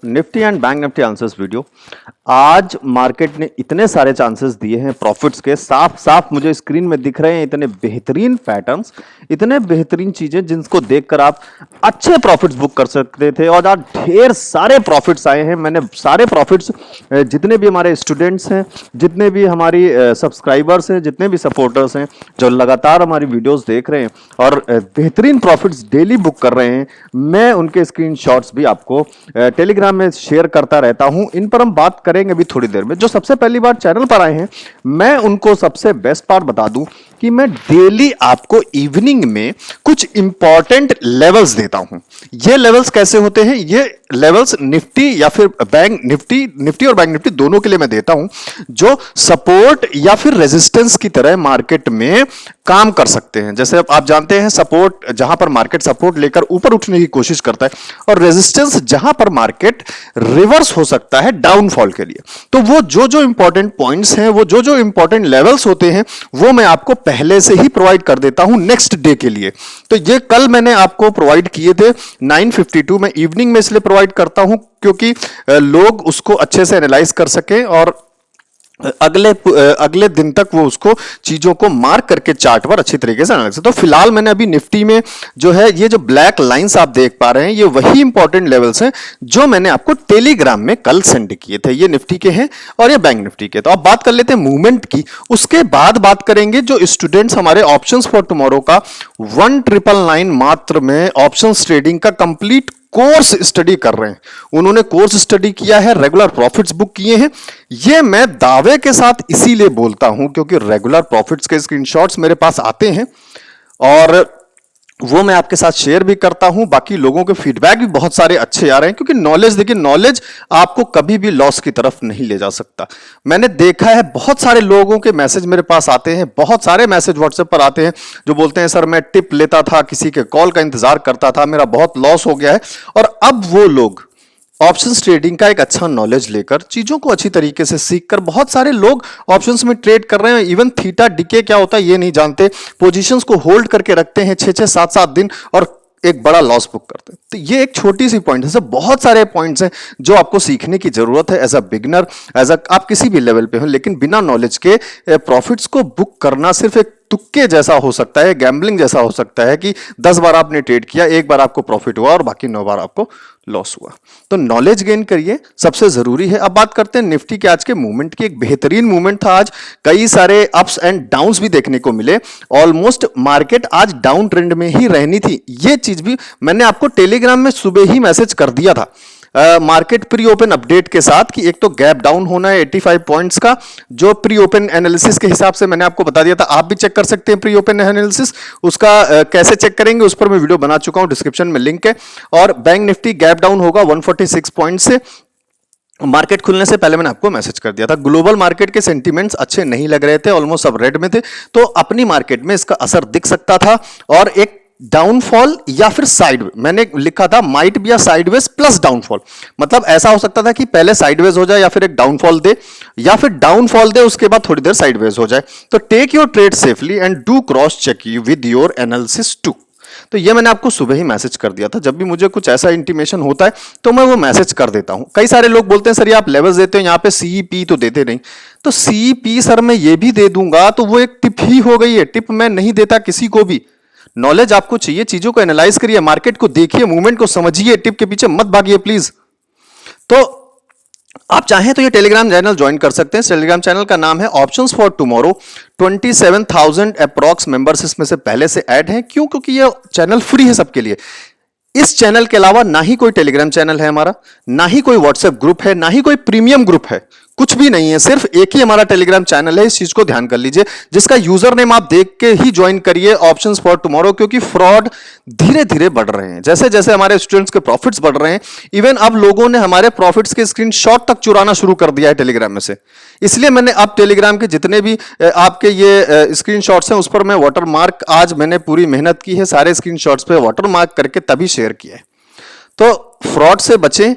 Nifty and bank Nifty answers video. आज market ने इतने सारे चांसेस दिए हैं प्रॉफिट्स के, साफ साफ मुझे स्क्रीन में दिख रहे हैं इतने बेहतरीन पैटर्न्स, इतने बेहतरीन चीजें जिनको देखकर आप अच्छे प्रॉफिट्स बुक कर सकते थे। और आज ढेर सारे प्रॉफिट्स आए हैं। मैंने सारे प्रॉफिट्स, जितने भी हमारे स्टूडेंट्स हैं, जितने भी हमारी सब्सक्राइबर्स हैं, जितने भी सपोर्टर्स हैं जो लगातार हमारी वीडियोस देख रहे हैं और बेहतरीन प्रॉफिट्स डेली बुक कर रहे हैं, मैं उनके स्क्रीनशॉट्स भी आपको टेलीग्राम में शेयर करता रहता हूं। इन पर हम बात करेंगे अभी थोड़ी देर में। जो सबसे पहली बार चैनल पर आए हैं, मैं उनको सबसे बेस्ट पार्ट बता दूं कि मैं डेली आपको इवनिंग में कुछ इंपॉर्टेंट लेवल्स देता हूं। ये लेवल्स कैसे होते हैं? ये लेवल्स निफ्टी या फिर बैंक निफ्टी और बैंक निफ्टी दोनों के लिए मैं देता हूं, जो सपोर्ट या फिर रेजिस्टेंस की तरह मार्केट में काम कर सकते हैं। जैसे आप जानते हैं, सपोर्ट जहां पर मार्केट सपोर्ट लेकर ऊपर उठने की कोशिश करता है, और रेजिस्टेंस जहां पर मार्केट रिवर्स हो सकता है डाउनफॉल के लिए। तो वो जो इंपॉर्टेंट पॉइंट्स हैं, वो जो इंपॉर्टेंट लेवल्स होते हैं, वो मैं आपको पहले से ही प्रोवाइड कर देता हूं नेक्स्ट डे के लिए। तो ये कल मैंने आपको प्रोवाइड किए थे 9:52। मैं इवनिंग में इसलिए प्रोवाइड करता हूं क्योंकि लोग उसको अच्छे से एनालाइज कर सकें और अगले दिन तक वो उसको चीजों को मार्क करके चार्ट पर अच्छी तरीके से एनालाइज। तो फिलहाल मैंने अभी निफ्टी में जो है, ये जो ब्लैक लाइंस आप देख पा रहे हैं, ये वही इंपॉर्टेंट लेवल्स हैं जो मैंने आपको टेलीग्राम में कल सेंड किए थे। ये निफ्टी के हैं और ये बैंक निफ्टी के। तो अब बात कर लेते हैं मूवमेंट की। उसके बाद बात करेंगे जो स्टूडेंट्स हमारे ऑप्शंस फॉर टुमारो का 1999 मात्र में ऑप्शंस ट्रेडिंग का कंप्लीट कोर्स स्टडी कर रहे हैं, उन्होंने कोर्स स्टडी किया है, रेगुलर प्रॉफिट्स बुक किए हैं। ये मैं दावे के साथ इसीलिए बोलता हूं क्योंकि रेगुलर प्रॉफिट्स के स्क्रीनशॉट्स मेरे पास आते हैं और वो मैं आपके साथ शेयर भी करता हूं। बाकी लोगों के फीडबैक भी बहुत सारे अच्छे आ रहे हैं क्योंकि नॉलेज, देखिए, नॉलेज आपको कभी भी लॉस की तरफ नहीं ले जा सकता। मैंने देखा है बहुत सारे लोगों के मैसेज मेरे पास आते हैं, बहुत सारे मैसेज व्हाट्सएप पर आते हैं जो बोलते हैं सर मैं टिप लेता था, किसी के कॉल का इंतजार करता था, मेरा बहुत लॉस हो गया है। और अब वो लोग ऑप्शंस ट्रेडिंग का एक अच्छा नॉलेज लेकर, चीजों को अच्छी तरीके से सीखकर, बहुत सारे लोग ऑप्शंस में ट्रेड कर रहे हैं। इवन थीटा डीके क्या होता है ये नहीं जानते, पोजीशंस को होल्ड करके रखते हैं 6-6, 7-7 दिन और एक बड़ा लॉस बुक करते हैं। तो ये एक छोटी सी पॉइंट है। बहुत सारे पॉइंट्स हैं जो आपको सीखने की जरूरत है एज अ बिगनर, आप किसी भी लेवल पे हो। लेकिन बिना नॉलेज के प्रॉफिट्स को बुक करना सिर्फ एक तुक्के जैसा हो सकता है, गैम्बलिंग जैसा हो सकता है कि 10 बार आपने ट्रेड किया, एक बार आपको प्रॉफिट हुआ और बाकी 9 बार आपको लॉस हुआ। तो नॉलेज गेन करिए, सबसे जरूरी है। अब बात करते हैं निफ्टी के आज के मूवमेंट की। एक बेहतरीन मूवमेंट था आज, कई सारे अप्स एंड डाउन्स भी देखने को मिले। ऑलमोस्ट मार्केट आज डाउन ट्रेंड में ही रहनी थी, ये चीज भी मैंने आपको टेलीग्राम में सुबह ही मैसेज कर दिया था मार्केट प्री ओपन अपडेट के साथ कि एक तो गैप डाउन होना है 85 पॉइंट्स का, जो प्री ओपन एनालिसिस के हिसाब से मैंने आपको बता दिया था। आप भी चेक कर सकते हैं प्री ओपन एनालिसिस, उसका कैसे चेक करेंगे उस पर मैं वीडियो बना चुका हूं, डिस्क्रिप्शन में लिंक है। और बैंक निफ्टी गैप डाउन होगा 146 पॉइंट से। मार्केट खुलने से पहले मैंने आपको मैसेज कर दिया था। ग्लोबल मार्केट के सेंटीमेंट्स अच्छे नहीं लग रहे थे, ऑलमोस्ट सब रेड में थे, तो अपनी मार्केट में इसका असर दिख सकता था। और एक डाउनफॉल या फिर साइडवेज, मैंने लिखा था might be sideways plus downfall, मतलब ऐसा हो सकता था कि पहले साइडवेज हो जाए या फिर एक डाउनफॉल दे, या फिर डाउनफॉल दे उसके बाद थोड़ी देर साइडवेज हो जाए। तो take your trade safely and do cross check you with your analysis too. तो ये मैंने आपको सुबह ही मैसेज कर दिया था। जब भी मुझे कुछ ऐसा इंटीमेशन होता है तो मैं वो मैसेज कर देता हूं। कई सारे लोग बोलते हैं सर ये आप लेवल्स देते हो, यहां पे सीईपी तो देते नहीं। तो सीईपी सर मैं ये भी दे दूंगा तो वो एक टिप ही हो गई है। टिप मैं नहीं देता किसी को भी। नॉलेज आपको चाहिए, चीजों को एनालाइज करिए, मार्केट को देखिए, मूवमेंट को समझिए, टिप के पीछे मत भागिए प्लीज। तो आप चाहें तो ये टेलीग्राम चैनल ज्वाइन कर सकते हैं। टेलीग्राम चैनल का नाम है options for tomorrow. 27,000 approx members इसमें से पहले से ऐड हैं। क्यों? क्योंकि ये चैनल फ्री है सबके लिए। इस चैनल के अलावा ना ही कोई टेलीग्राम चैनल है हमारा, ना ही कोई व्हाट्सएप ग्रुप है, ना ही कोई प्रीमियम ग्रुप है, कुछ भी नहीं है। सिर्फ एक ही हमारा टेलीग्राम चैनल है, इस चीज को ध्यान कर लीजिए, जिसका यूजर नेम आप देख के ही ज्वाइन करिए, ऑप्शंस फॉर टुमारो। क्योंकि फ्रॉड धीरे धीरे बढ़ रहे हैं, जैसे जैसे हमारे स्टूडेंट्स के प्रॉफिट्स बढ़ रहे हैं, इवन अब लोगों ने हमारे प्रॉफिट्स के स्क्रीनशॉट तक चुराना शुरू कर दिया है टेलीग्राम में से। इसलिए मैंने अब टेलीग्राम के जितने भी आपके ये स्क्रीनशॉट्स हैं उस पर मैं वाटरमार्क, आज मैंने पूरी मेहनत की है, सारे स्क्रीनशॉट्स पे वाटरमार्क करके तभी शेयर किया है। तो फ्रॉड से बचें,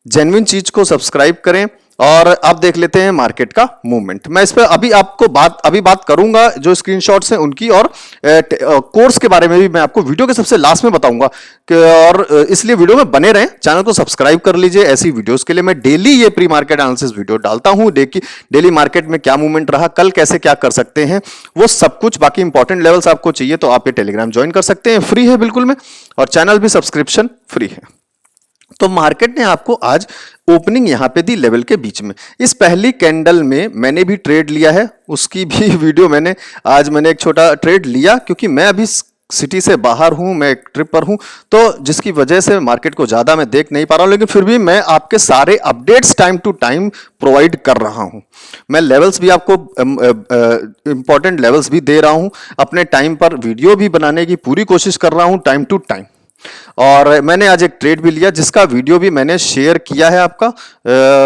जेन्युइन चीज को सब्सक्राइब करें, और अब देख लेते हैं मार्केट का मूवमेंट। मैं इस पर अभी बात करूंगा जो स्क्रीनशॉट्स हैं उनकी, और कोर्स के बारे में भी मैं आपको वीडियो के सबसे लास्ट में बताऊंगा और इसलिए वीडियो में बने रहें। चैनल को सब्सक्राइब कर लीजिए ऐसी वीडियोस के लिए। मैं डेली ये प्री मार्केट एनालिसिस वीडियो डालता हूं। डेली मार्केट में क्या मूवमेंट रहा, कल कैसे क्या कर सकते हैं, वो सब कुछ। बाकी इंपॉर्टेंट लेवल्स आपको चाहिए तो आप ये टेलीग्राम ज्वाइन कर सकते हैं, फ्री है बिल्कुल में, और चैनल भी सब्सक्रिप्शन फ्री है। तो मार्केट ने आपको आज ओपनिंग यहां पे दी लेवल के बीच में। इस पहली कैंडल में मैंने भी ट्रेड लिया है, उसकी भी वीडियो मैंने एक छोटा ट्रेड लिया, क्योंकि मैं अभी सिटी से बाहर हूं, मैं एक ट्रिप पर हूं, तो जिसकी वजह से मार्केट को ज्यादा मैं देख नहीं पा रहा हूं, लेकिन फिर भी मैं आपके सारे updates time to time provide कर रहा हूं। मैं लेवल्स भी आपको इंपॉर्टेंट लेवल्स भी दे रहा हूं, अपने टाइम पर वीडियो भी बनाने की पूरी कोशिश कर रहा हूं टाइम टू टाइम। और मैंने आज एक ट्रेड भी लिया जिसका वीडियो भी मैंने शेयर किया है आपका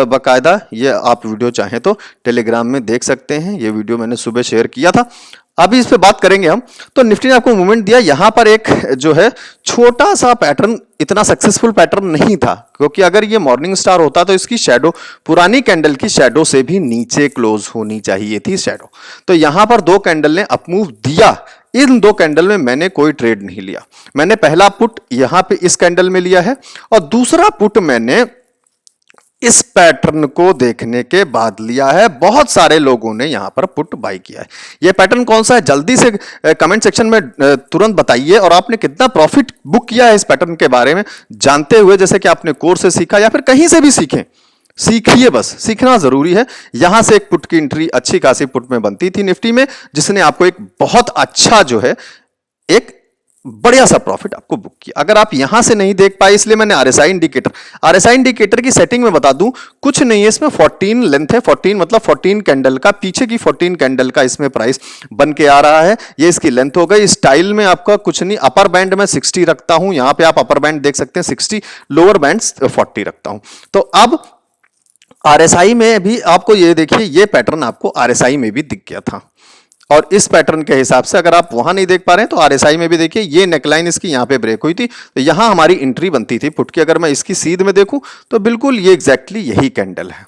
बकायदा। ये आप वीडियो चाहें तो टेलीग्राम में देख सकते हैं, ये वीडियो मैंने सुबह शेयर किया था। अभी इस पे बात करेंगे हम। तो निफ्टी ने आपको मूवमेंट दिया, यहां पर एक जो है छोटा सा पैटर्न, इतना सक्सेसफुल पैटर्न नहीं था, क्योंकि अगर ये मॉर्निंग स्टार होता तो इसकी शैडो, पुरानी कैंडल की शैडो से भी नीचे क्लोज होनी चाहिए थी शैडो। तो यहां पर दो कैंडल ने अपमूव दिया, इन दो कैंडल में मैंने कोई ट्रेड नहीं लिया। मैंने पहला पुट यहां पे इस कैंडल में लिया है, और दूसरा पुट मैंने इस पैटर्न को देखने के बाद लिया है। बहुत सारे लोगों ने यहां पर पुट बाय किया है। यह पैटर्न कौन सा है जल्दी से कमेंट सेक्शन में तुरंत बताइए, और आपने कितना प्रॉफिट बुक किया है इस पैटर्न के बारे में जानते हुए, जैसे कि आपने कोर्स से सीखा या फिर कहीं से भी सीखें, सीखिए, बस सीखना जरूरी है। यहां से एक पुट की एंट्री अच्छी खासी पुट में बनती थी निफ्टी में, जिसने आपको एक बहुत अच्छा जो है एक बढ़िया सा प्रॉफिट आपको बुक किया। अगर आप यहां से नहीं देख पाए, इसलिए मैंने आरएसआई इंडिकेटर की सेटिंग में बता दूं, कुछ नहीं है इसमें, 14 लेंथ है, 14 मतलब 14 कैंडल का, पीछे की 14 कैंडल का इसमें प्राइस बन के आ रहा है। ये इसकी लेंथ हो गई। स्टाइल में आपका कुछ नहीं, अपर बैंड में 60 रखता हूं, यहां पे आप अपर बैंड देख सकते हैं 60, लोअर बैंड 40 रखता हूं। तो अब आरएसआई में भी आपको ये देखिए, ये पैटर्न आपको आरएसआई में भी दिख गया था, और इस पैटर्न के हिसाब से अगर आप वहां नहीं देख पा रहे हैं तो आरएसआई में भी देखिए, ये नेकलाइन इसकी यहां पे ब्रेक हुई थी, तो यहां हमारी एंट्री बनती थी पुट की। अगर मैं इसकी सीध में देखूं तो बिल्कुल ये एग्जैक्टली यही कैंडल है।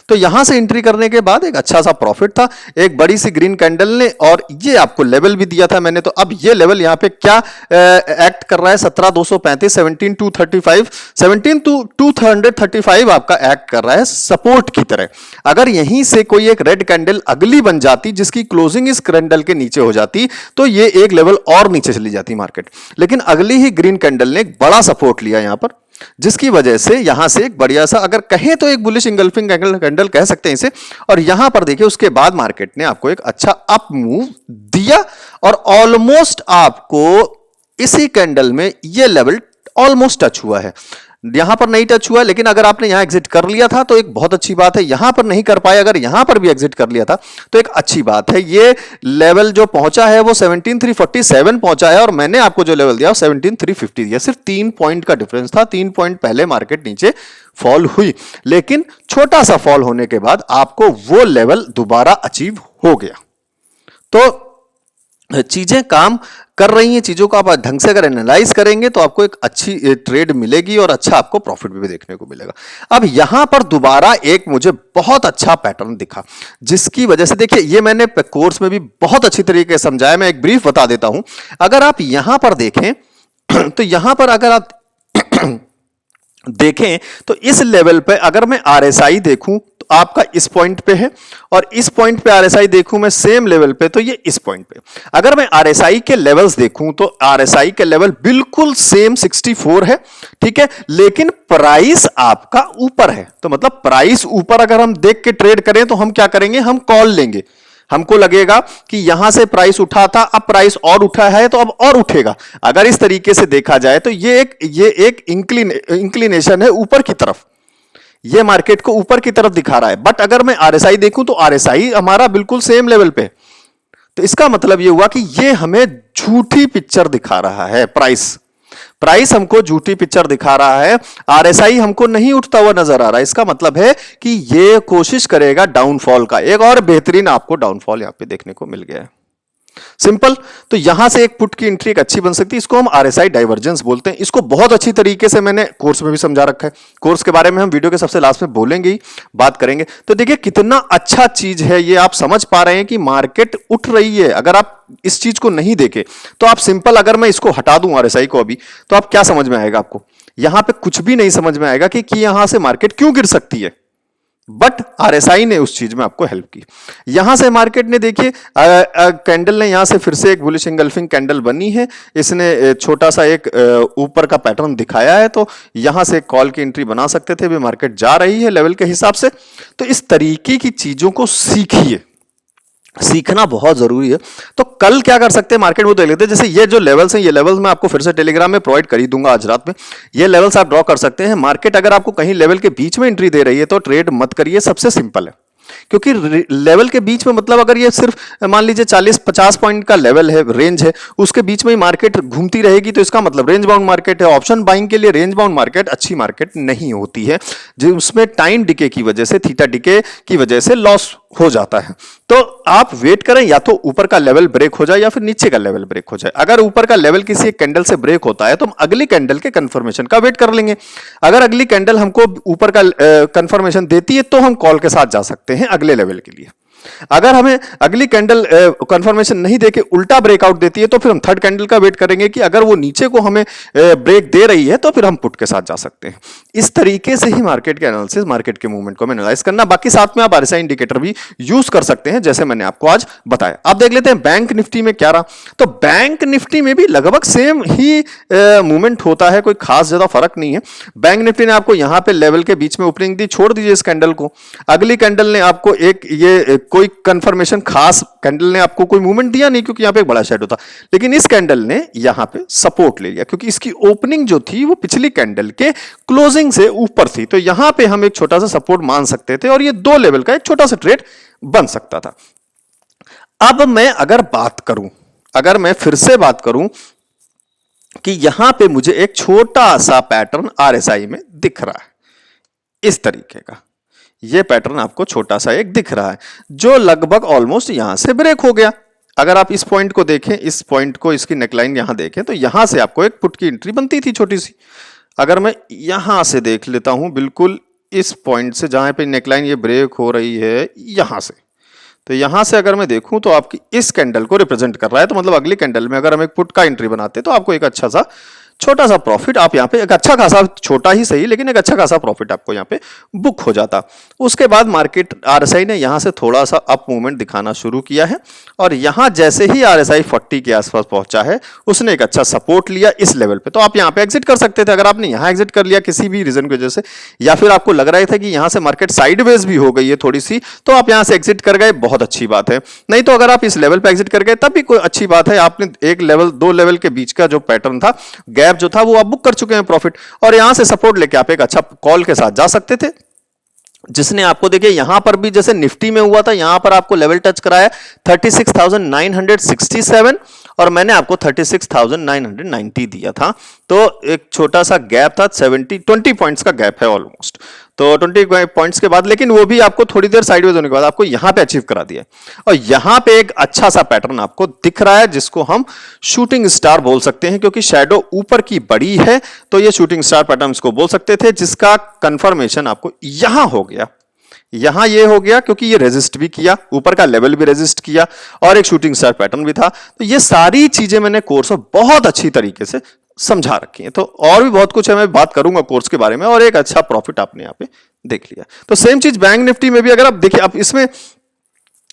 तो यहां से एंट्री करने के बाद एक अच्छा सा प्रॉफिट था, एक बड़ी सी ग्रीन कैंडल ने, और ये आपको लेवल भी दिया था मैंने। तो अब ये लेवल यहां पे क्या एक्ट कर रहा है, 17,235, 17,235, 17,235 आपका एक्ट कर रहा है सपोर्ट की तरह। अगर यहीं से कोई एक रेड कैंडल अगली बन जाती जिसकी क्लोजिंग इस कैंडल के नीचे हो जाती, तो ये एक लेवल और नीचे चली जाती मार्केट। लेकिन अगली ही ग्रीन कैंडल ने एक बड़ा सपोर्ट लिया यहां पर, जिसकी वजह से यहां से एक बढ़िया सा, अगर कहें तो एक बुलिश इंगल्फिंग कैंडल कह सकते हैं इसे। और यहां पर देखिए उसके बाद मार्केट ने आपको एक अच्छा अप मूव दिया, और ऑलमोस्ट आपको इसी कैंडल में ये लेवल ऑलमोस्ट टच हुआ है। यहां पर नहीं टच हुआ, लेकिन अगर आपने यहां एग्जिट कर लिया था तो एक बहुत अच्छी बात है। यहां पर नहीं कर पाए, अगर यहां पर भी एग्जिट कर लिया था तो एक अच्छी बात है। ये लेवल जो पहुंचा है वो 17,347 पहुंचा है, और मैंने आपको जो लेवल दिया 17,350 दिया। सिर्फ 3 पॉइंट का डिफरेंस था, 3 पॉइंट पहले मार्केट नीचे फॉल हुई, लेकिन छोटा सा फॉल होने के बाद आपको वो लेवल दोबारा अचीव हो गया। तो चीजें काम कर रही हैं, चीजों को आप ढंग से अगर एनालाइज करेंगे तो आपको एक अच्छी ट्रेड मिलेगी, और अच्छा आपको प्रॉफिट भी देखने को मिलेगा। अब यहां पर दोबारा एक मुझे बहुत अच्छा पैटर्न दिखा, जिसकी वजह से देखिए, ये मैंने कोर्स में भी बहुत अच्छी तरीके से समझाया, मैं एक ब्रीफ बता देता हूं। अगर आप यहां पर देखें तो यहां पर अगर आप देखें तो इस लेवल पे अगर मैं आरएसआई देखूं तो आपका इस पॉइंट पे है, और इस पॉइंट पे आरएसआई देखूं मैं सेम लेवल पे तो ये इस पॉइंट पे। अगर मैं आरएसआई के लेवल्स देखूं तो आरएसआई के लेवल बिल्कुल सेम 64 है, ठीक है, लेकिन प्राइस आपका ऊपर है। तो मतलब प्राइस ऊपर अगर हम देख के ट्रेड करें तो हम क्या करेंगे, हम कॉल लेंगे। हमको लगेगा कि यहां से प्राइस उठा था, अब प्राइस और उठा है तो अब और उठेगा। अगर इस तरीके से देखा जाए तो ये एक इंक्लिनेशन है ऊपर की तरफ, ये मार्केट को ऊपर की तरफ दिखा रहा है। बट अगर मैं आरएसआई देखूं तो आरएसआई हमारा बिल्कुल सेम लेवल पे, तो इसका मतलब ये हुआ कि ये हमें झूठी पिक्चर दिखा रहा है। प्राइस हमको झूठी पिक्चर दिखा रहा है, आरएसआई हमको नहीं उठता हुआ नजर आ रहा है। इसका मतलब है कि ये कोशिश करेगा डाउनफॉल का। एक और बेहतरीन आपको डाउनफॉल यहां पे देखने को मिल गया है। सिंपल। तो यहां से एक पुट की एंट्री एक अच्छी बन सकती है, इसको हम आरएसआई डाइवर्जेंस बोलते हैं। इसको बहुत अच्छी तरीके से मैंने कोर्स में भी समझा रखा है, कोर्स के बारे में हम वीडियो के सबसे लास्ट में बोलेंगे ही, बात करेंगे। तो देखिए कितना अच्छा चीज है ये, आप समझ पा रहे हैं कि मार्केट उठ रही है। अगर आप इस चीज को नहीं देखे तो आप सिंपल, अगर मैं इसको हटा दूं आरएसआई को अभी, तो आप क्या समझ में आएगा? आपको यहां पे कुछ भी नहीं समझ में आएगा कि यहां से मार्केट क्यों गिर सकती है, बट आरएसआई ने उस चीज में आपको हेल्प की। यहां से मार्केट ने देखिए कैंडल ने यहां से फिर से एक बुलिश इंगल्फिंग कैंडल बनी है, इसने छोटा सा एक ऊपर का पैटर्न दिखाया है, तो यहां से कॉल की एंट्री बना सकते थे। भी मार्केट जा रही है लेवल के हिसाब से। तो इस तरीके की चीजों को सीखिए, सीखना बहुत जरूरी है। तो कल क्या कर सकते हैं मार्केट में, देख लेते हैं। जैसे ये जो लेवल्स हैं, ये लेवल्स मैं आपको फिर से टेलीग्राम में प्रोवाइड कर ही दूंगा आज रात में। ये लेवल्स आप ड्रॉ कर सकते हैं। मार्केट अगर आपको कहीं लेवल के बीच में एंट्री दे रही है तो ट्रेड मत करिए, सबसे सिंपल है। क्योंकि लेवल के बीच में मतलब अगर ये सिर्फ मान लीजिए 40-50 पॉइंट का लेवल है, रेंज है, उसके बीच में ही मार्केट घूमती रहेगी, तो इसका मतलब रेंज बाउंड मार्केट है। ऑप्शन बाइंग के लिए रेंज बाउंड मार्केट अच्छी मार्केट नहीं होती है, जो उसमें टाइम डिके की वजह से, थीटा डिके की वजह से लॉस हो जाता है। तो आप वेट करें, या तो ऊपर का लेवल ब्रेक हो जाए या फिर नीचे का लेवल ब्रेक हो जाए। अगर ऊपर का लेवल किसी एक कैंडल से ब्रेक होता है तो हम अगली कैंडल के कंफर्मेशन का वेट कर लेंगे। अगर अगली कैंडल हमको ऊपर का कंफर्मेशन देती है तो हम कॉल के साथ जा सकते हैं अगले लेवल के लिए। अगर हमें अगली कैंडल कंफर्मेशन नहीं देके उल्टा ब्रेकआउट देती है तो फिर हम थर्ड कैंडल का वेट करेंगे कि अगर वो नीचे को हमें ब्रेक दे रही है तो फिर हम पुट के साथ जा सकते हैं। इस तरीके से ही मार्केट के एनालिसिस, मार्केट के मूवमेंट को एनालाइज करना। बाकी साथ में आप आरएसआई इंडिकेटर भी यूज कर सकते हैं, जैसे मैंने आपको आज बताया। आप देख लेते हैं बैंक निफ्टी में क्या रहा। तो बैंक निफ्टी में भी लगभग सेम ही मूवमेंट होता है, कोई खास ज्यादा फर्क नहीं है। बैंक निफ्टी ने आपको यहां पे लेवल के बीच में ओपनिंग दी, छोड़ दीजिए इस कैंडल को। अगली कैंडल ने आपको एक ये कोई कंफर्मेशन, खास कैंडल ने आपको कोई मूवमेंट दिया नहीं, क्योंकि यहां पे एक बड़ा शेडो था। लेकिन इस कैंडल ने यहां पे सपोर्ट ले लिया, क्योंकि इसकी ओपनिंग जो थी वो पिछली कैंडल के क्लोजिंग से ऊपर थी। तो यहां पे हम एक छोटा सा सपोर्ट मान सकते थे और ये 2 लेवल का एक छोटा सा ट्रेड बन सकता था। अब मैं अगर बात करूं, अगर मैं फिर से बात करूं कि यहां पे मुझे एक छोटा सा पैटर्न आरएसआई में दिख रहा है, इस तरीके का ये पैटर्न आपको छोटा सा एक दिख रहा है, जो लगभग ऑलमोस्ट यहां से ब्रेक हो गया। अगर आप इस पॉइंट को देखें, इस पॉइंट को, इसकी नेकलाइन यहां देखें, तो यहां से आपको एक पुट की एंट्री बनती थी छोटी सी। अगर मैं यहां से देख लेता हूं, बिल्कुल इस पॉइंट से जहां पे नेकलाइन ये ब्रेक हो रही है, यहां से, तो यहां से अगर मैं देखूं तो आपकी इस कैंडल को रिप्रेजेंट कर रहा है। तो मतलब अगली कैंडल में अगर हम एक पुट का एंट्री बनाते तो आपको एक अच्छा सा छोटा सा प्रॉफिट, आप यहां पे एक अच्छा खासा, छोटा ही सही लेकिन एक अच्छा खासा प्रॉफिट आपको यहां पे बुक हो जाता। उसके बाद मार्केट, आरएसआई ने यहां से थोड़ा सा अप मूवमेंट दिखाना शुरू किया है और यहां जैसे ही आरएसआई 40 के आसपास पहुंचा है, उसने एक अच्छा सपोर्ट लिया इस लेवल पे। तो आप यहां पे एग्जिट कर सकते थे। अगर आपने यहां एग्जिट कर लिया किसी भी रीजन की वजह से, या फिर आपको लग रहा था कि यहां से मार्केट साइडवेज भी हो गई है थोड़ी सी, तो आप यहां से एग्जिट कर गए, बहुत अच्छी बात है। नहीं तो अगर आप इस लेवल पे एग्जिट कर गए तब भी कोई अच्छी बात है। आपने एक लेवल, 2 लेवल के बीच का जो पैटर्न था, गैप जो था, वो आप बुक कर चुके हैं प्रॉफिट, और यहां से सपोर्ट लेके आप एक अच्छा कॉल के साथ जा सकते थे, जिसने आपको देखिए यहां पर भी जैसे निफ्टी में हुआ था, यहां पर आपको लेवल टच कराया 36,967 और मैंने आपको 36,990 दिया था। तो एक छोटा सा गैप था, 20 पॉइंट्स का गैप है ऑलमोस्ट। तो 20 पॉइंट्स के बाद, लेकिन वो भी आपको थोड़ी देर साइडवेज होने के बाद आपको यहां पे अचीव करा दिया, और यहां पे एक अच्छा सा पैटर्न आपको दिख रहा है, जिसको हम शूटिंग स्टार बोल सकते हैं, क्योंकि शैडो ऊपर की बड़ी है, तो ये शूटिंग स्टार पैटर्न इसको बोल सकते थे, जिसका कंफर्मेशन आपको यहां हो गया। यहां ये हो गया क्योंकि ये रेजिस्ट भी किया, ऊपर का लेवल भी रेजिस्ट किया, और एक शूटिंग स्टार पैटर्न भी था। तो ये सारी चीजें मैंने कोर्स में बहुत अच्छी तरीके से समझा रखी है। तो और भी बहुत कुछ है, मैं बात करूंगा कोर्स के बारे में, और एक अच्छा प्रॉफिट आपने यहां पे देख लिया। तो सेम चीज बैंक निफ्टी में भी अगर आप देखिए, आप इसमें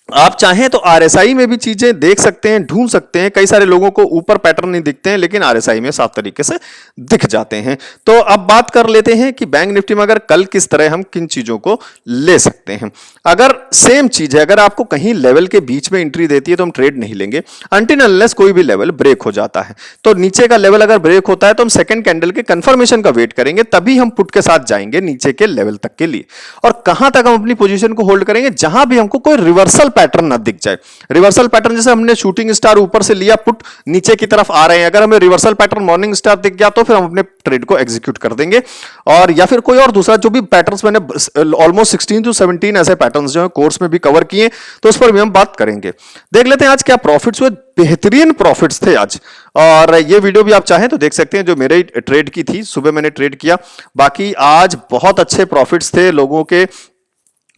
आप चाहें तो आरएसआई में भी चीजें देख सकते हैं, ढूंढ सकते हैं। कई सारे लोगों को ऊपर पैटर्न नहीं दिखते हैं, लेकिन आरएसआई में साफ तरीके से दिख जाते हैं। तो अब बात कर लेते हैं कि बैंक निफ्टी में अगर कल किस तरह हम किन चीजों को ले सकते हैं। अगर सेम चीज है, अगर आपको कहीं लेवल के बीच में एंट्री देती है तो हम ट्रेड नहीं लेंगे अनटिल अनलेस कोई भी लेवल ब्रेक हो जाता है। तो नीचे का लेवल अगर ब्रेक होता है तो हम सेकंड कैंडल के कंफर्मेशन का वेट करेंगे, तभी हम पुट के साथ जाएंगे नीचे के लेवल तक के लिए। और कहां तक हम अपनी पोजीशन को होल्ड करेंगे? जहां भी हमको कोई रिवर्सल पैटर्न ना दिख जाए। रिवर्सल पैटर्न जैसे हमने शूटिंग स्टार ऊपर से लिया, पुट नीचे की तरफ आ रहे हैं, अगर हमें रिवर्सल पैटर्न मॉर्निंग स्टार दिख गया तो फिर हम अपने ट्रेड को एग्जीक्यूट कर देंगे। और या फिर कोई और दूसरा जो भी पैटर्न्स मैंने ऑलमोस्ट 16 to 17 ऐसे पैटर्न्स जो है कोर्स में भी कवर किए, तो उस पर भी हम बात करेंगे। देख लेते हैं आज क्या प्रॉफिट्स हुए। बेहतरीन प्रॉफिट्स थे आज, और ये वीडियो भी आप चाहें तो देख सकते हैं, जो मेरे ट्रेड की थी, सुबह मैंने ट्रेड किया। बाकी आज बहुत अच्छे प्रॉफिट्स थे लोगों के,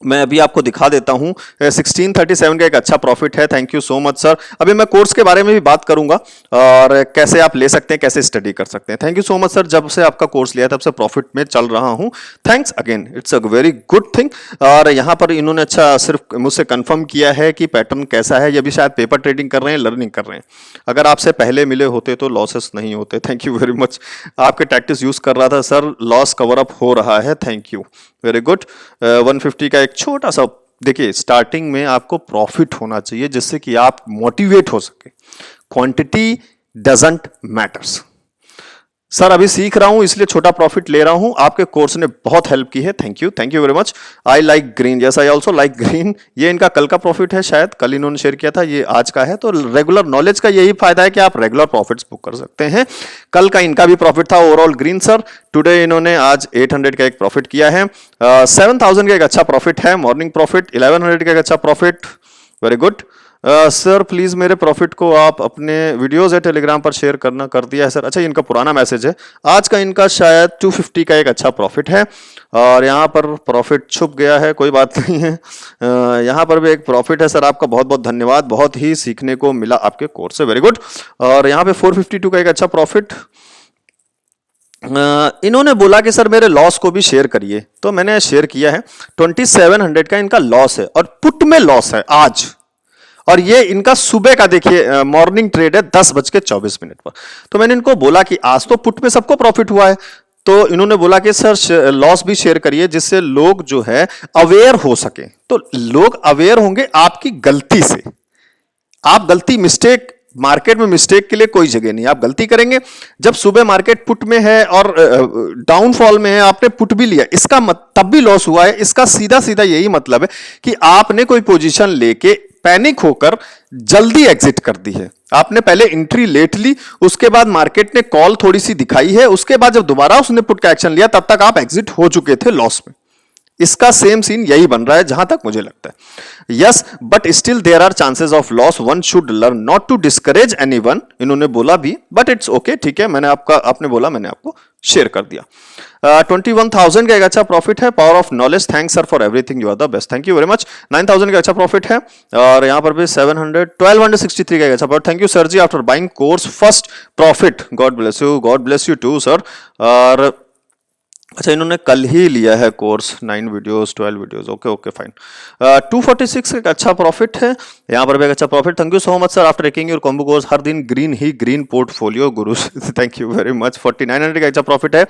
मैं अभी आपको दिखा देता हूं। 1637 का एक अच्छा प्रॉफिट है, thank you so much sir. अभी मैं कोर्स के बारे में भी बात करूंगा और कैसे आप ले सकते हैं, कैसे स्टडी कर सकते हैं। Thank you so much sir, जब से आपका कोर्स लिया तब से प्रॉफिट में चल रहा हूं, thanks again, it's a very good thing. और यहां पर इन्होंने अच्छा सिर्फ मुझसे कंफर्म किया है कि पैटर्न कैसा है। ये भी शायद पेपर ट्रेडिंग कर रहे हैं, लर्निंग कर रहे हैं। अगर आपसे पहले मिले होते तो लॉसेस नहीं होते। Thank you very much. आपके टैक्टिस यूज कर रहा था सर, लॉस कवर अप हो रहा है, थैंक यू वेरी गुड। 150 का एक छोटा सा, देखिए स्टार्टिंग में आपको प्रॉफिट होना चाहिए जिससे कि आप मोटिवेट हो सके। Quantity doesn't matters. सर अभी सीख रहा हूं इसलिए छोटा प्रॉफिट ले रहा हूं, आपके कोर्स ने बहुत हेल्प की है, thank you very much. I like green, yes I also like green. ये इनका कल का प्रॉफिट है, शायद कल इन्होंने शेयर किया था, ये आज का है। तो रेगुलर नॉलेज का यही फायदा है कि आप रेगुलर प्रॉफिट्स बुक कर सकते हैं। कल का इनका भी प्रॉफिट था ओवरऑल ग्रीन सर। टुडे इन्होंने आज 800 का एक प्रॉफिट किया है, 7000 का एक अच्छा प्रॉफिट है, मॉर्निंग प्रॉफिट 1100 का एक अच्छा profit, very good. Sir please मेरे प्रॉफिट को आप अपने वीडियोस या टेलीग्राम पर शेयर करना, कर दिया है सर। अच्छा, इनका पुराना मैसेज है। आज का इनका शायद 250 का एक अच्छा प्रॉफिट है, और यहाँ पर प्रॉफिट छुप गया है, कोई बात नहीं है। यहाँ पर भी एक प्रॉफिट है सर, आपका बहुत बहुत धन्यवाद, बहुत ही सीखने को मिला आपके कोर्स से, वेरी गुड। और यहाँ पे 452 का एक अच्छा प्रॉफिट। इन्होंने बोला कि सर मेरे लॉस को भी शेयर करिए, तो मैंने शेयर किया है। 2700 का इनका लॉस है, और पुट में लॉस है आज। और ये इनका सुबह का देखिए मॉर्निंग ट्रेड है 10:24 पर। तो मैंने इनको बोला कि आज तो पुट में सबको प्रॉफिट हुआ है, तो इन्होंने बोला कि सर लॉस भी शेयर करिए जिससे लोग जो है अवेयर हो सके। तो लोग अवेयर होंगे आपकी गलती से। आप गलती, मिस्टेक, मार्केट में मिस्टेक के लिए कोई जगह नहीं, आप गलती करेंगे। जब सुबह मार्केट पुट में है और डाउनफॉल में है, आपने पुट भी लिया, इसका तब भी लॉस हुआ है। इसका सीधा सीधा यही मतलब है कि आपने कोई पोजीशन लेके पैनिक होकर जल्दी एग्जिट कर दी है। आपने पहले एंट्री लेट ली, उसके बाद मार्केट ने कॉल थोड़ी सी दिखाई है, उसके बाद जब दोबारा उसने पुट का एक्शन लिया तब तक आप एग्जिट हो चुके थे लॉस में। इसका सेम सीन यही बन रहा है जहां तक मुझे लगता है। Yes but still there are chances of loss, one should learn not to discourage anyone, इन्होंने बोला भी, बट इट्स ओके, ठीक है। आपने बोला, मैंने आपको शेयर कर दिया। 21,000 का एक अच्छा प्रॉफिट है, power of knowledge, thanks sir for everything, you are the best, thank you very much. 9,000 का अच्छा प्रॉफिट है, और यहाँ पर भी 1263 का एक अच्छा profit, thank you sir ji after buying course first profit, god bless you too sir. और अच्छा, इन्होंने कल ही लिया है course, 9 videos 12 videos, okay fine. 246 का एक अच्छा प्रॉफिट है, यहाँ पर भी एक अच्छा profit, thank you so much sir after taking your combo course, हर दिन ग्रीन ही ग्रीन पोर्टफोलियो गुरु, थैंक यू वेरी मच। 4900 का अच्छा प्रॉफिट है,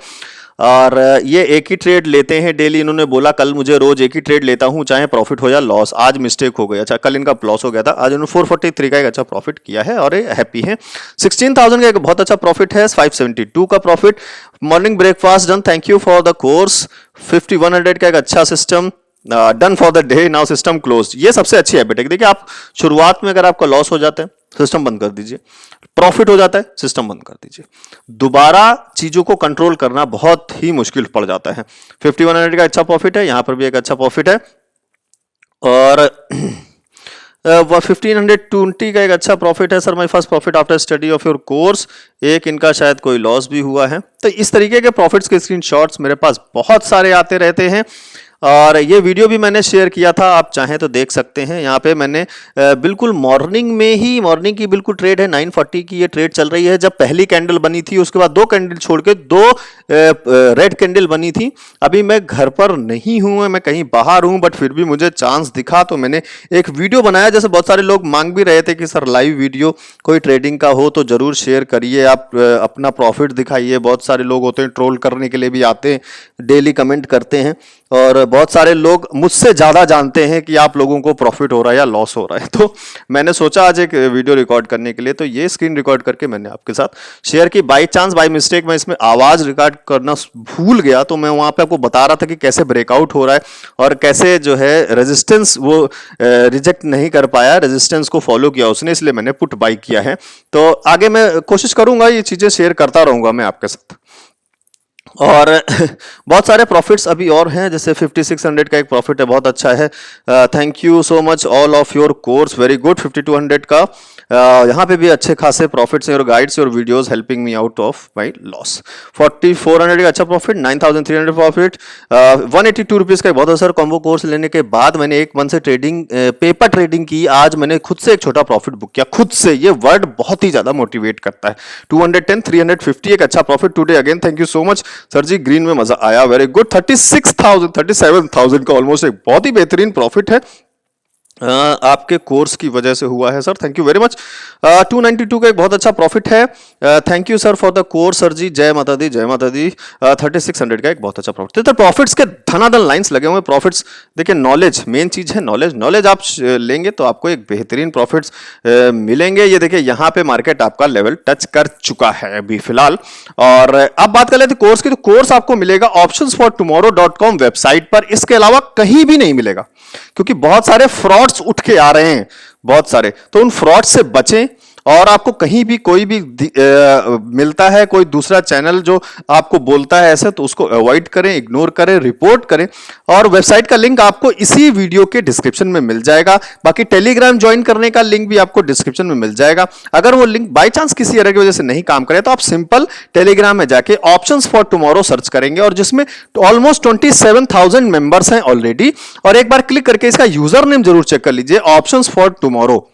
और ये एक ही ट्रेड लेते हैं डेली। इन्होंने बोला कल मुझे रोज एक ही ट्रेड लेता हूं चाहे प्रॉफिट हो या लॉस, आज मिस्टेक हो गई। अच्छा, कल इनका लॉस हो गया था, आज इन्होंने 443 का एक अच्छा प्रॉफिट किया है और ये हैप्पी है। 16,000 का एक बहुत अच्छा प्रॉफिट है, 572 का profit, morning breakfast done, thank you for the course. 5100 का एक अच्छा system done for the day, now system close. ये सबसे अच्छी हैबिट है। देखिए, आप शुरुआत में अगर आपका लॉस हो जाता है सिस्टम बंद कर दीजिए, प्रॉफिट हो जाता है सिस्टम बंद कर दीजिए। दोबारा चीजों को कंट्रोल करना बहुत ही मुश्किल पड़ जाता है। 5100 का अच्छा प्रॉफिट है, यहां पर भी एक अच्छा प्रॉफिट है, और 1520 का एक अच्छा प्रॉफिट है। Sir my first profit after study of your course, एक इनका शायद कोई लॉस भी हुआ है। तो इस तरीके के प्रॉफिट्स के स्क्रीनशॉट्स मेरे पास बहुत सारे आते रहते हैं, और ये वीडियो भी मैंने शेयर किया था, आप चाहें तो देख सकते हैं। यहाँ पे मैंने बिल्कुल मॉर्निंग में ही, मॉर्निंग की बिल्कुल ट्रेड है, 940 की ये ट्रेड चल रही है। जब पहली कैंडल बनी थी उसके बाद 2 कैंडल छोड़ के 2 रेड कैंडल बनी थी। अभी मैं घर पर नहीं हूँ, मैं कहीं बाहर हूँ, बट फिर भी मुझे चांस दिखा तो मैंने एक वीडियो बनाया। जैसे बहुत सारे लोग मांग भी रहे थे कि सर लाइव वीडियो कोई ट्रेडिंग का हो तो जरूर शेयर करिए, आप अपना प्रॉफिट दिखाइए। बहुत सारे लोग होते हैं ट्रोल करने के लिए भी आते हैं, डेली कमेंट करते हैं। और बहुत सारे लोग मुझसे ज़्यादा जानते हैं कि आप लोगों को प्रॉफिट हो रहा है या लॉस हो रहा है। तो मैंने सोचा आज एक वीडियो रिकॉर्ड करने के लिए, तो ये स्क्रीन रिकॉर्ड करके मैंने आपके साथ शेयर की। बाई चांस बाई मिस्टेक मैं इसमें आवाज़ रिकॉर्ड करना भूल गया, तो मैं वहाँ पे आपको बता रहा था कि कैसे ब्रेकआउट हो रहा है और कैसे जो है रेजिस्टेंस वो रिजेक्ट नहीं कर पाया, रेजिस्टेंस को फॉलो किया उसने, इसलिए मैंने पुट बाई किया है। तो आगे मैं कोशिश करूंगा ये चीज़ें शेयर करता रहूंगा मैं आपके साथ। और बहुत सारे प्रॉफिट्स अभी और हैं, जैसे 5600 का एक प्रॉफिट है, बहुत अच्छा है। Thank you so much all of your course, very good. 5200 का यहाँ पे भी अच्छे खासे प्रॉफिट्स हैं, और गाइड्स और videos helping me out of my loss. 4400 का अच्छा प्रॉफिट, 9300 प्रॉफिट। 182 रुपीज़ का एक बहुत अच्छा कॉम्बो कोर्स लेने के बाद मैंने एक मंथ से ट्रेडिंग, पेपर ट्रेडिंग की। आज मैंने खुद से एक छोटा प्रॉफिट बुक किया, खुद से। ये वर्ड बहुत ही ज़्यादा मोटिवेट करता है। 210 350 एक अच्छा profit today again. Thank you so much sir ji, green में मजा आया, वेरी गुड। 36,000 37,000 का ऑलमोस्ट एक बहुत ही बेहतरीन प्रॉफिट है, आपके कोर्स की वजह से हुआ है sir, thank you very much. 292 का एक बहुत अच्छा प्रॉफिट है, thank you sir for the course sir ji, जय माता दी जय माता दी। 3600 का एक बहुत अच्छा प्रॉफिट। तो प्रॉफिट्स के धनाधन लाइंस लगे हुए प्रॉफिट्स। देखिए नॉलेज मेन चीज है, नॉलेज आप लेंगे तो आपको एक बेहतरीन प्रॉफिट्स मिलेंगे। ये देखिए यहाँ पे मार्केट आपका लेवल टच कर चुका है अभी फिलहाल। और अब बात कर लेते हैं कोर्स की, तो कोर्स आपको मिलेगा optionsfortomorrow.com वेबसाइट पर, इसके अलावा कहीं भी नहीं मिलेगा, क्योंकि बहुत सारे फ्रॉड्स उठ के आ रहे हैं, बहुत सारे। तो उन फ्रॉड से बचें, और आपको कहीं भी कोई भी मिलता है कोई दूसरा चैनल जो आपको बोलता है ऐसे, तो उसको अवॉइड करें, इग्नोर करें, रिपोर्ट करें। और वेबसाइट का लिंक आपको इसी वीडियो के डिस्क्रिप्शन में मिल जाएगा। बाकी टेलीग्राम ज्वाइन करने का लिंक भी आपको डिस्क्रिप्शन में मिल जाएगा। अगर वो लिंक बाय चांस किसी एरर की वजह से नहीं काम करे, तो आप सिंपल टेलीग्राम में जाके ऑप्शंस फॉर टुमारो सर्च करेंगे, और जिसमें ऑलमोस्ट 27,000 मेंबर्स हैं ऑलरेडी। और एक बार क्लिक करके इसका यूजर नेम जरूर चेक कर लीजिए, options for tomorrow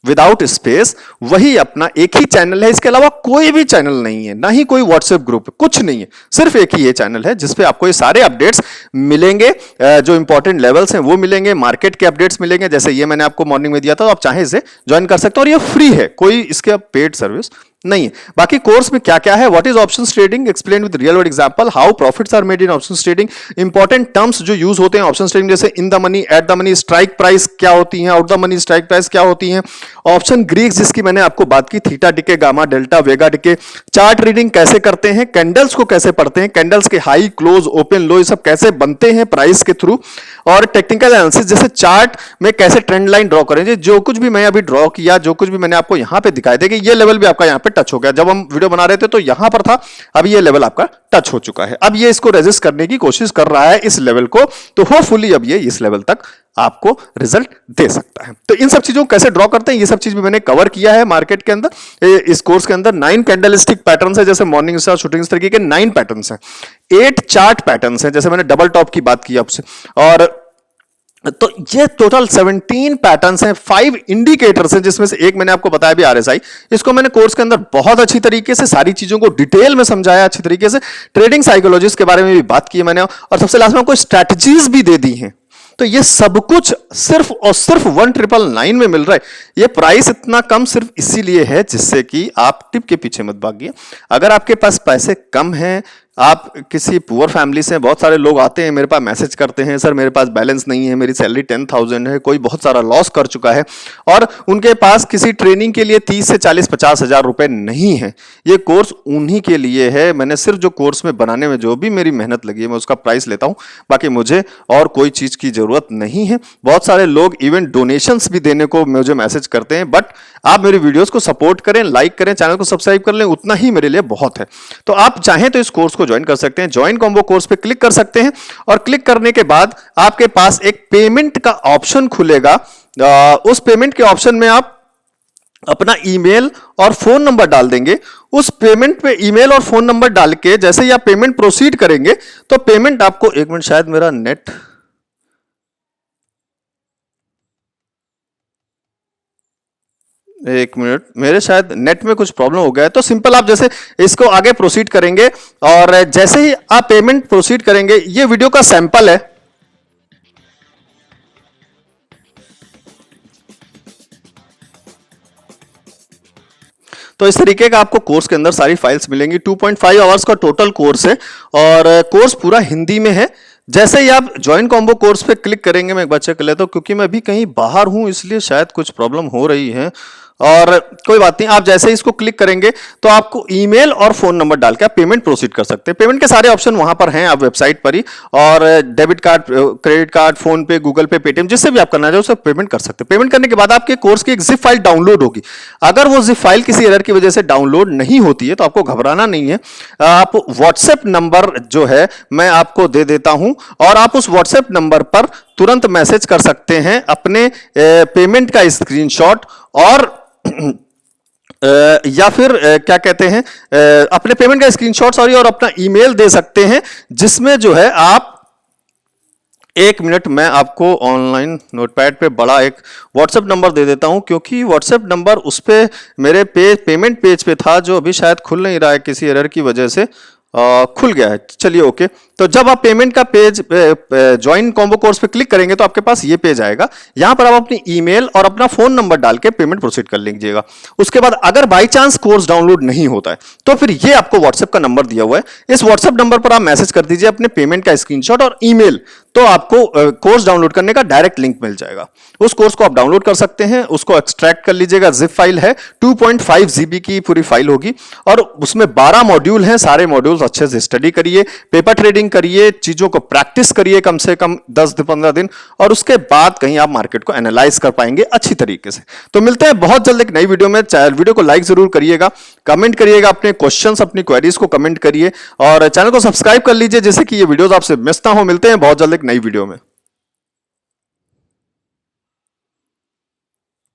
without space. वही अपना एक ही चैनल है, इसके अलावा कोई भी चैनल नहीं है, ना ही कोई व्हाट्सएप ग्रुप, कुछ नहीं है, सिर्फ एक ही ये चैनल है जिसपे आपको ये सारे अपडेट्स मिलेंगे। जो इंपॉर्टेंट लेवल्स हैं वो मिलेंगे, मार्केट के अपडेट्स मिलेंगे, जैसे ये मैंने आपको मॉर्निंग में दिया था, तो आप चाहे इसे ज्वाइन कर सकते हो, और ये फ्री है, कोई इसके पेड सर्विस नहीं है। बाकी कोर्स में क्या क्या है, what is options trading explain with real world example, how profits are made in options trading, important terms जो यूज होते हैं ऑप्शंस ट्रेडिंग, जैसे in the money, at the money, strike price क्या होती है, out the money strike price क्या होती है, ऑप्शन ग्रीक्स जिसकी मैंने आपको बात की, थीटा डिके, गामा डेल्टा, वेगा डिके, चार्ट रीडिंग कैसे करते हैं, कैंडल्स को कैसे पढ़ते हैं, कैंडल्स के हाई क्लोज ओपन लो ये सब कैसे बनते हैं प्राइस के थ्रू, और टेक्निकल एनालिसिस जैसे चार्ट में कैसे ट्रेंड लाइन ड्रॉ करें। जो कुछ भी मैं अभी ड्रॉ किया, जो कुछ भी मैंने आपको यहां पे दिखाई देगा, ये लेवल भी आपका यहां पे टच हो गया। जब हम वीडियो बना रहे थे तो यहां पर था, अब ये लेवल आपका टच हो चुका है। अब ये इसको रेजिस्ट करने की कोशिश कर रहा है इस लेवल को, तो होपफुली अब ये इस लेवल तक आपको रिजल्ट दे सकता है। तो इन सब चीजों को कैसे ड्रॉ करते हैं, ये सब चीज भी मैंने कवर किया है मार्केट के अंदर। इस कोर्स के अंदर 9 कैंडलस्टिक पैटर्न्स है, जैसे मॉर्निंग स्टार, शूटिंग स्टार के 9 पैटर्न्स हैं, 8 चार्ट पैटर्न्स हैं, जैसे मैंने डबल टॉप की बात की आपसे, और तो ये टोटल 17 पैटर्न्स हैं, 5 इंडिकेटर्स हैं, जिसमें से एक मैंने आपको बताया भी आरएसआई। इसको मैंने कोर्स के अंदर बहुत अच्छी तरीके से सारी चीजों को डिटेल में समझाया, अच्छी तरीके से ट्रेडिंग साइकोलॉजिस्ट के बारे में भी बात की मैंने, और सबसे लास्ट में आपको स्ट्रैटेजीज भी दे दी हैं। तो ये सब कुछ सिर्फ और सिर्फ 1999 में मिल रहा है। ये प्राइस इतना कम सिर्फ इसीलिए है जिससे कि आप टिप के पीछे मत भागिए। अगर आपके पास पैसे कम हैं, आप किसी पुअर फैमिली से, बहुत सारे लोग आते हैं मेरे पास, मैसेज करते हैं, सर मेरे पास बैलेंस नहीं है, मेरी सैलरी 10,000 है, कोई बहुत सारा लॉस कर चुका है, और उनके पास किसी ट्रेनिंग के लिए 30 से 40-50 हजार रुपए नहीं है। ये कोर्स उन्हीं के लिए है। मैंने सिर्फ जो कोर्स में बनाने में जो भी मेरी मेहनत लगी है, मैं उसका प्राइस लेता हूं, बाकी मुझे और कोई चीज की जरूरत नहीं है। बहुत सारे लोग इवन डोनेशंस भी देने को मुझे मैसेज करते हैं, बट आप मेरी वीडियोस को सपोर्ट करें, लाइक करें, चैनल को सब्सक्राइब कर लें, उतना ही मेरे लिए बहुत है। तो आप चाहें तो इस कोर्स को ज्वाइन कर सकते हैं, ज्वाइन कॉम्बो कोर्स पे क्लिक कर सकते हैं, और क्लिक करने के बाद आपके पास एक पेमेंट का ऑप्शन खुलेगा। उस पेमेंट के ऑप्शन में आप अपना ईमेल और फोन नंबर डाल देंगे। उस पेमेंट पे ईमेल और फोन नंबर डाल के जैसे ही आप पेमेंट प्रोसीड करेंगे, तो पेमेंट आपको, एक मिनट, शायद मेरा नेट, एक मिनट, मेरे शायद नेट में कुछ प्रॉब्लम हो गया है। तो सिंपल आप जैसे इसको आगे प्रोसीड करेंगे, और जैसे ही आप पेमेंट प्रोसीड करेंगे, ये वीडियो का सैंपल है, तो इस तरीके का आपको कोर्स के अंदर सारी फाइल्स मिलेंगी। 2.5 आवर्स का टोटल कोर्स है, और कोर्स पूरा हिंदी में है। जैसे ही आप ज्वाइन कॉम्बो कोर्स पे क्लिक करेंगे, मैं एक बार चेक कर लेता हूं क्योंकि मैं अभी कहीं बाहर हूं इसलिए शायद कुछ प्रॉब्लम हो रही है, और कोई बात नहीं। आप जैसे ही इसको क्लिक करेंगे तो आपको ईमेल और फोन नंबर डाल के आप पेमेंट प्रोसीड कर सकते हैं। पेमेंट के सारे ऑप्शन वहां पर हैं, आप वेबसाइट पर ही, और debit card, credit card, phone पे, गूगल पे, पेटीएम, जिससे भी आप करना चाहो उससे पेमेंट कर सकते हैं। पेमेंट करने के बाद आपके कोर्स की एक जिप फाइल डाउनलोड होगी। अगर वो जिप फाइल किसी एरर की वजह से डाउनलोड नहीं होती है तो आपको घबराना नहीं है। आप व्हाट्सएप नंबर जो है मैं आपको दे देता हूं, और आप उस व्हाट्सएप नंबर पर तुरंत मैसेज कर सकते हैं अपने पेमेंट का स्क्रीनशॉट, और या फिर क्या कहते हैं, अपने पेमेंट का स्क्रीनशॉट सॉरी, और अपना ईमेल दे सकते हैं, जिसमें जो है आप, एक मिनट मैं आपको ऑनलाइन नोटपैड पे बड़ा एक व्हाट्सएप नंबर दे देता हूं, क्योंकि व्हाट्सएप नंबर उस पे मेरे पेमेंट पेज पे था, जो अभी शायद खुल नहीं रहा है किसी एरर की वजह से। खुल गया है, चलिए ओके। तो जब आप पेमेंट का पेज ज्वाइन कॉम्बो कोर्स पे क्लिक करेंगे तो आपके पास ये पेज आएगा। यहां पर आप अपनी ईमेल और अपना फोन नंबर डाल के पेमेंट प्रोसीड कर लीजिएगा। उसके बाद अगर बाई चांस कोर्स डाउनलोड नहीं होता है तो फिर ये आपको व्हाट्सएप का नंबर दिया हुआ है, इस व्हाट्सएप नंबर पर आप मैसेज कर दीजिए अपने पेमेंट का स्क्रीनशॉट और ईमेल, तो आपको कोर्स डाउनलोड करने का डायरेक्ट लिंक मिल जाएगा। उस कोर्स को आप डाउनलोड कर सकते हैं, उसको एक्सट्रैक्ट कर लीजिएगा, जिप फाइल है, 2.5 जीबी की पूरी फाइल होगी, और उसमें 12 मॉड्यूल हैं। सारे मॉड्यूल्स अच्छे से स्टडी करिए, पेपर ट्रेडिंग करिए, चीजों को प्रैक्टिस करिए कम से कम 10 से 15 दिन, और उसके बाद कहीं आप मार्केट को एनालाइज कर पाएंगे अच्छी तरीके से। तो मिलते हैं बहुत जल्द एक नई वीडियो में। वीडियो को लाइक जरूर करिएगा, कमेंट करिएगा, अपने क्वेश्चंस, अपनी क्वेरीज को कमेंट करिए, और चैनल को सब्सक्राइब कर लीजिए जिससे कि ये वीडियोस आपसे मिस ना हो। मिलते हैं बहुत जल्द एक नई वीडियो में।